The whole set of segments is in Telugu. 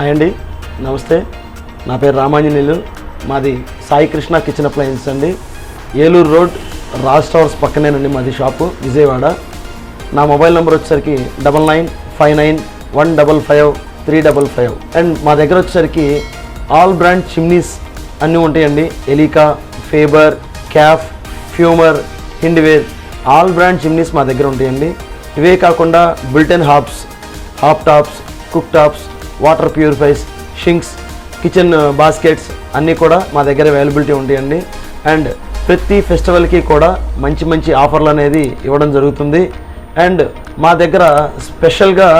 హాయ్ అండి, నమస్తే. నా పేరు రామాంజనేయులు. మాది సాయి కృష్ణ కిచెన్ అప్లయన్స్ అండి. ఏలూరు రోడ్ రాజ్ టవర్స్ పక్కనేనండి మాది షాపు, విజయవాడ. నా మొబైల్ నెంబర్ వచ్చేసరికి 9959155355. అండ్ మా దగ్గర వచ్చేసరికి ఆల్ బ్రాండ్ చిమ్నీస్ అన్నీ ఉంటాయండి. Elica, Faber, Kaff, Fumer, Hindware all brand chimneys మా దగ్గర ఉంటాయండి. ఇవే కాకుండా built in hob tops, cook tops, water purifiers, sinks, kitchen baskets అన్నీ కూడా మా దగ్గర అవైలబిలిటీ ఉంటాయండి. అండ్ ప్రతి ఫెస్టివల్కి కూడా మంచి మంచి ఆఫర్లు అనేది ఇవ్వడం జరుగుతుంది. అండ్ మా దగ్గర స్పెషల్గా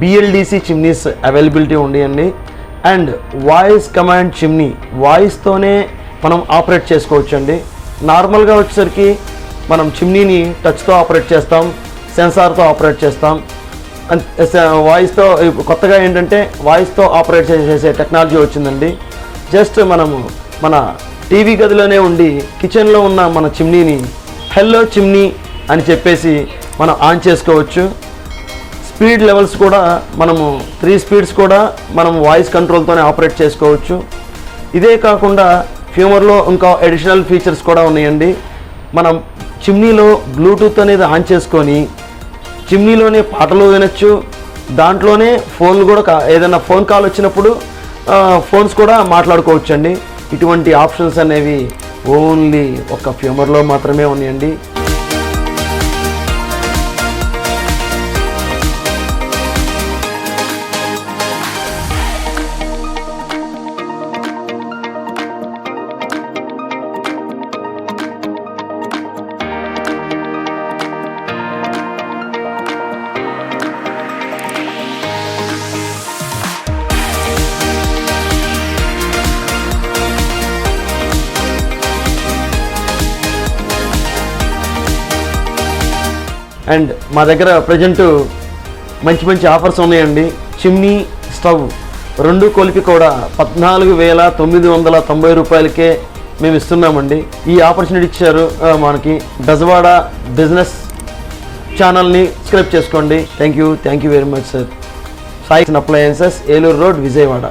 బిఎల్డిసి చిమ్నీస్ అవైలబిలిటీ ఉంటాయండి. అండ్ వాయిస్ కమాండ్ చిమ్నీ, వాయిస్తోనే మనం ఆపరేట్ చేసుకోవచ్చు అండి. నార్మల్గా వచ్చేసరికి మనం చిమ్నీని టచ్తో ఆపరేట్ చేస్తాం, సెన్సార్తో ఆపరేట్ చేస్తాం. వాయిస్తో కొత్తగా ఏంటంటే వాయిస్తో ఆపరేట్ చేసే టెక్నాలజీ వచ్చిందండి. జస్ట్ మనము మన టీవీ గదిలోనే ఉండి కిచెన్లో ఉన్న మన చిమ్నీని హెల్లో చిమ్నీ అని చెప్పేసి మనం ఆన్ చేసుకోవచ్చు. స్పీడ్ లెవెల్స్ కూడా మనము 3 స్పీడ్స్ కూడా మనం వాయిస్ కంట్రోల్తోనే ఆపరేట్ చేసుకోవచ్చు. ఇదే కాకుండా ఫ్యూమర్లో ఇంకా అడిషనల్ ఫీచర్స్ కూడా ఉన్నాయండి. మనం చిమ్నీలో బ్లూటూత్ అనేది ఆన్ చేసుకొని చిమ్నీలోనే పాటలు వినొచ్చు. దాంట్లోనే ఫోన్లు కూడా ఏదైనా ఫోన్ కాల్ వచ్చినప్పుడు ఫోన్స్ కూడా మాట్లాడుకోవచ్చు అండి. ఇటువంటి ఆప్షన్స్ అనేవి ఓన్లీ ఒక ఫ్యూమర్లో మాత్రమే ఉన్నాయండి. అండ్ మా దగ్గర ప్రజెంట్ మంచి మంచి ఆఫర్స్ ఉన్నాయండి. చిమ్నీ, స్టవ్ రెండు కలిపి కూడా 14,990 రూపాయలకే మేము ఇస్తున్నామండి. ఈ ఆపర్చునిటీ ఇచ్చారు మనకి. బెజవాడ బిజినెస్ ఛానల్ని సబ్స్క్రైబ్ చేసుకోండి. Thank you very much sir. Sai appliances, Eluru road, Vijayawada.